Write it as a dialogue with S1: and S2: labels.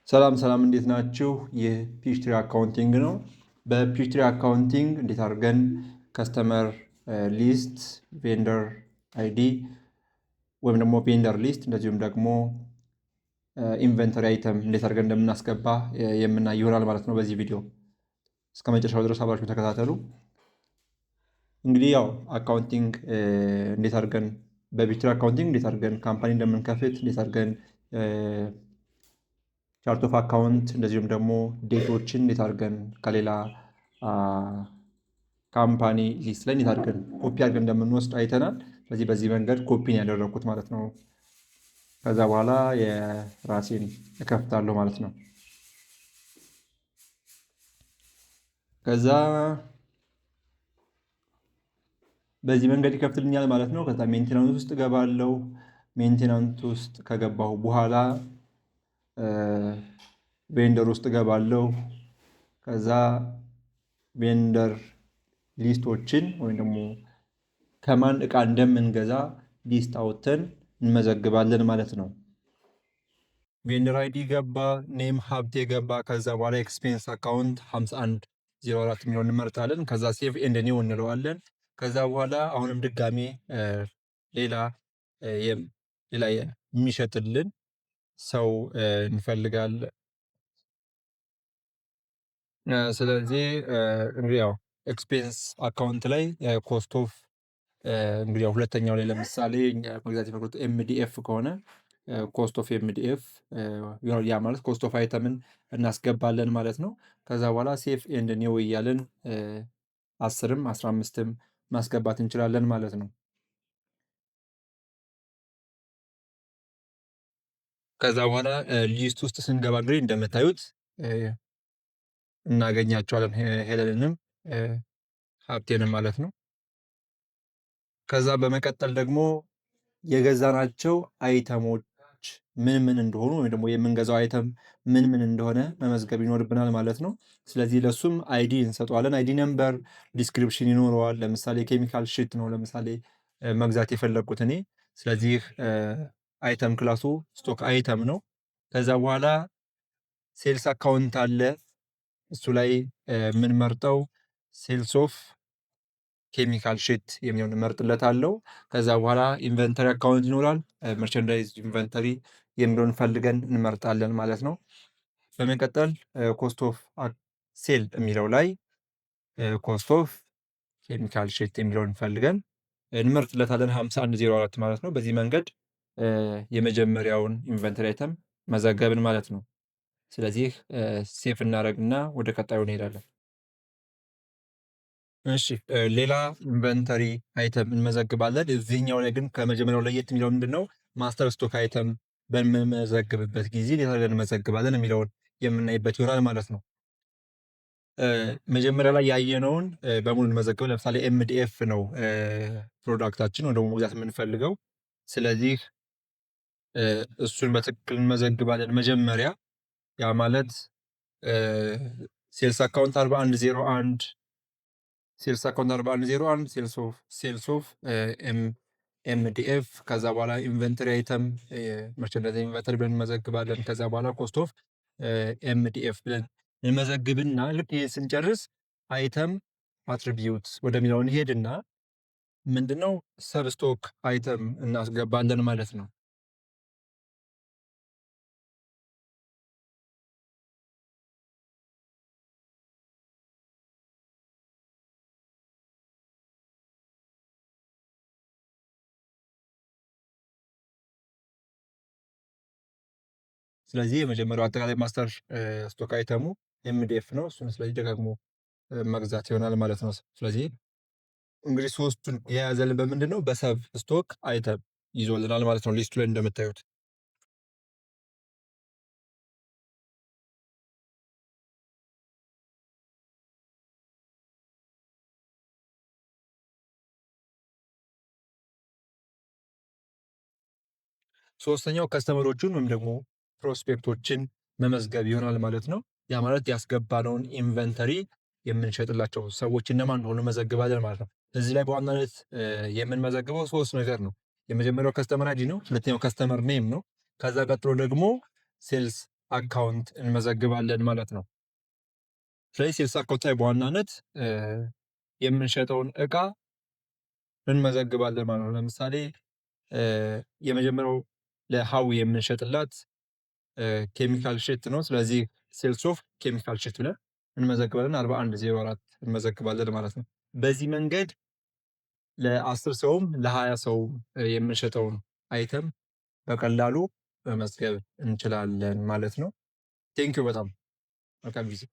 S1: ሰላም ሰላም እንዴት ናችሁ? ይህ ፒችትሪ አካውንቲንግ ነው። በፒችትሪ አካውንቲንግ እንዴት አድርገን ከስተመር ሊስት፣ ቬንደር አይዲ ወይም ደግሞ ቬንደር ሊስት እንደዚሁም ደግሞ ኢንቨንተሪ አይተም እንዴት አድርገን እንደምናስገባ የምናይ ይሆናል ማለት ነው። በዚህ ቪዲዮ እስከ መጨረሻው ድረስ አብራችሁ ተከታተሉ። እንግዲህ ያው አካውንቲንግ እንዴት አድርገን በፒችትሪ አካውንቲንግ እንዴት አድርገን ካምፓኒ እንደምንከፍት እንዴት አድርገን ቻርት ኦፍ አካውንት እንደዚሁም ደግሞ ዴቶችን እንዴት አድርገን ከሌላ ካምፓኒ ሊስት ላይ እንዴት አድርገን ኮፒ አድርገን እንደምንወስድ አይተናል። ስለዚህ በዚህ መንገድ ኮፒን ያደረግኩት ማለት ነው። ከዛ በኋላ የራሴን እከፍታለሁ ማለት ነው። ከዛ በዚህ መንገድ ይከፍትልኛል ማለት ነው። ከዛ ሜንቴናንስ ውስጥ እገባለሁ። ሜንቴናንስ ውስጥ ከገባሁ በኋላ ቬንደር ውስጥ እገባለሁ። ከዛ ቬንደር ሊስቶችን ወይም ደግሞ ከማን እቃ እንደምንገዛ ሊስት አውጥተን እንመዘግባለን ማለት ነው። ቬንደር አይዲ ገባ፣ ኔም ሀብቴ ገባ። ከዛ በኋላ ኤክስፔንስ አካውንት 5104 የሚለውን እንመርጣለን። ከዛ ሴቭ ኤንድ ኒው እንለዋለን። ከዛ በኋላ አሁንም ድጋሜ ሌላ የሚሸጥልን ሰው እንፈልጋለን። ስለዚህ እንግዲህ ያው ኤክስፔንስ አካውንት ላይ ኮስት ኦፍ እንግዲህ ያው ሁለተኛው ላይ ለምሳሌ መግዛት የፈለጉት ኤምዲኤፍ ከሆነ ኮስት ኦፍ ኤምዲኤፍ ያ ማለት ኮስት ኦፍ አይተምን እናስገባለን ማለት ነው። ከዛ በኋላ ሴፍ ኤንድ ኒው እያለን 10ም 15ም ማስገባት እንችላለን ማለት ነው። ከዛ በኋላ ሊስት ውስጥ ስንገባ እንግዲህ እንደምታዩት እናገኛቸዋለን ሄለንንም ሀብቴንም ማለት ነው። ከዛ በመቀጠል ደግሞ የገዛናቸው አይተሞች ምን ምን እንደሆኑ ወይም ደግሞ የምንገዛው አይተም ምን ምን እንደሆነ መመዝገብ ይኖርብናል ማለት ነው። ስለዚህ ለሱም አይዲ እንሰጠዋለን። አይዲ ነምበር፣ ዲስክሪፕሽን ይኖረዋል። ለምሳሌ ኬሚካል ሽት ነው ለምሳሌ መግዛት የፈለግኩት እኔ። ስለዚህ አይተም ክላሱ ስቶክ አይተም ነው። ከዛ በኋላ ሴልስ አካውንት አለ። እሱ ላይ የምንመርጠው ሴልስ ኦፍ ኬሚካል ሽት የሚሆን መርጥለት አለው። ከዛ በኋላ ኢንቨንተሪ አካውንት ይኖራል። መርቸንዳይዝ ኢንቨንተሪ የሚለውን ፈልገን እንመርጣለን ማለት ነው። በመቀጠል ኮስት ኦፍ ሴል የሚለው ላይ ኮስት ኦፍ ኬሚካል ሽት የሚለውን ፈልገን እንመርጥለታለን 5104 ማለት ነው። በዚህ መንገድ የመጀመሪያውን ኢንቨንተሪ አይተም መዘገብን ማለት ነው። ስለዚህ ሴፍ እናደርግና ወደ ቀጣዩ እንሄዳለን። እሺ ሌላ ኢንቨንተሪ አይተም እንመዘግባለን። እዚህኛው ላይ ግን ከመጀመሪያው ለየት የሚለው ምንድን ነው? ማስተር ስቶክ አይተም በምንመዘግብበት ጊዜ እንዴት አድርገን እንመዘግባለን የሚለውን የምናይበት ይሆናል ማለት ነው። መጀመሪያ ላይ ያየነውን በሙሉ እንመዘግበው። ለምሳሌ ኤምዲኤፍ ነው ፕሮዳክታችን ወይ ደግሞ መግዛት የምንፈልገው። ስለዚህ እሱን በትክክል እንመዘግባለን መጀመሪያ። ያ ማለት ሴልስ አካውንት 4101 ሴልስ አካውንት 4101 ሴልስ ኦፍ ኤምዲኤፍ። ከዛ በኋላ ኢንቨንተሪ አይተም መርቸንዳይዝ ኢንቨንተሪ ብለን እንመዘግባለን። ከዛ በኋላ ኮስት ኦፍ ኤምዲኤፍ ብለን እንመዘግብና ልክ ይሄ ስንጨርስ አይተም አትሪቢዩት ወደሚለው እንሄድና ምንድነው ሰብስቶክ አይተም እናስገባለን ማለት ነው። ስለዚህ የመጀመሪያው አጠቃላይ ማስተር ስቶክ አይተሙ ኤምዲኤፍ ነው። እሱን ስለዚህ ደጋግሞ መግዛት ይሆናል ማለት ነው። ስለዚህ እንግዲህ ሶስቱን የያዘልን በምንድን ነው? በሰብ ስቶክ አይተም ይዞልናል ማለት ነው። ሊስቱ ላይ እንደምታዩት ሶስተኛው ከስተመሮቹን ወይም ደግሞ ፕሮስፔክቶችን መመዝገብ ይሆናል ማለት ነው። ያ ማለት ያስገባነውን ኢንቨንተሪ የምንሸጥላቸው ሰዎች እነማን እንደሆኑ መዘግባለን ማለት ነው። እዚህ ላይ በዋናነት የምንመዘግበው ሶስት ነገር ነው። የመጀመሪያው ከስተመር አይዲ ነው። ሁለተኛው ከስተመር ኔም ነው። ከዛ ቀጥሎ ደግሞ ሴልስ አካውንት እንመዘግባለን ማለት ነው። ስለዚህ ሴልስ አካውንት ላይ በዋናነት የምንሸጠውን እቃ እንመዘግባለን ማለት ነው። ለምሳሌ የመጀመሪያው ለሀዊ የምንሸጥላት ኬሚካል ሽት ነው። ስለዚህ ሴልስ ኦፍ ኬሚካል ሽት ብለን እንመዘግባለን 4104 እንመዘግባለን ማለት ነው። በዚህ መንገድ ለ10 ሰውም ለ20 ሰው የምንሸጠውን አይተም በቀላሉ መመዝገብ እንችላለን ማለት ነው። ቴንኪው በጣም መልካም ጊዜ